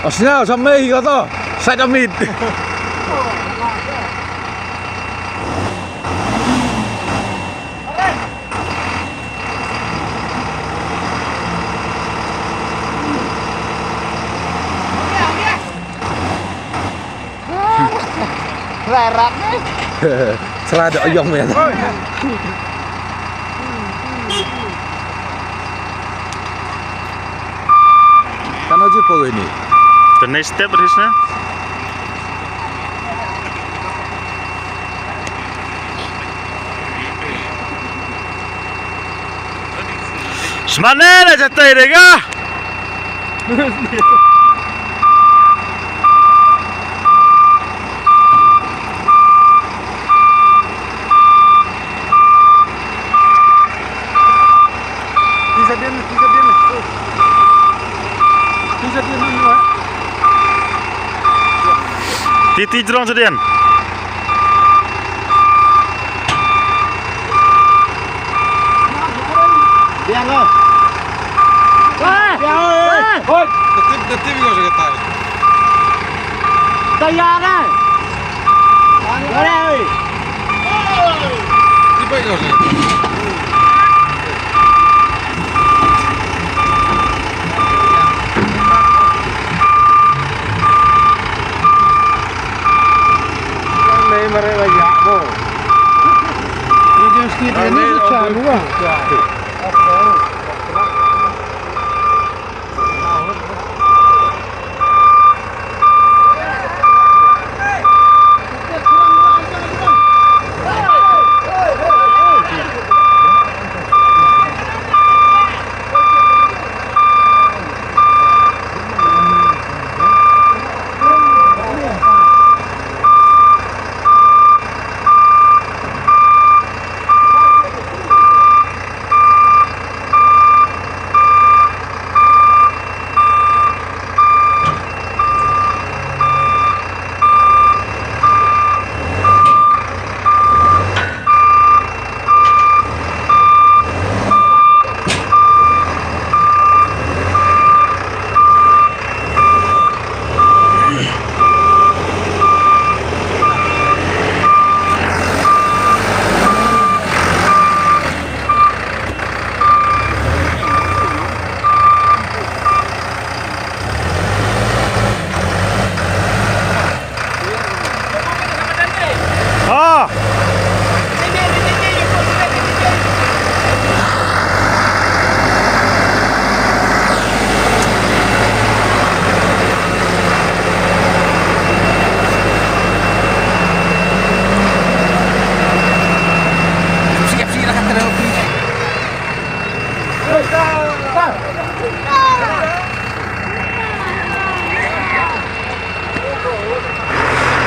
Arsenal sampai kata. Side mid. Lerak nih. Selada oyong ya. Kan aja po ini. The next step Risna. Semana lah jatuh ini kah? Titi jerong sedian. Biar lo. Wah, Oi, detik juga saya kata. Tayara. Boleh. Tiba juga saya. Mereka jago. Ini sedikit ini sudah luang.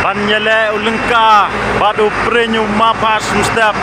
Panjale ulengka badu prenyu mapas mustap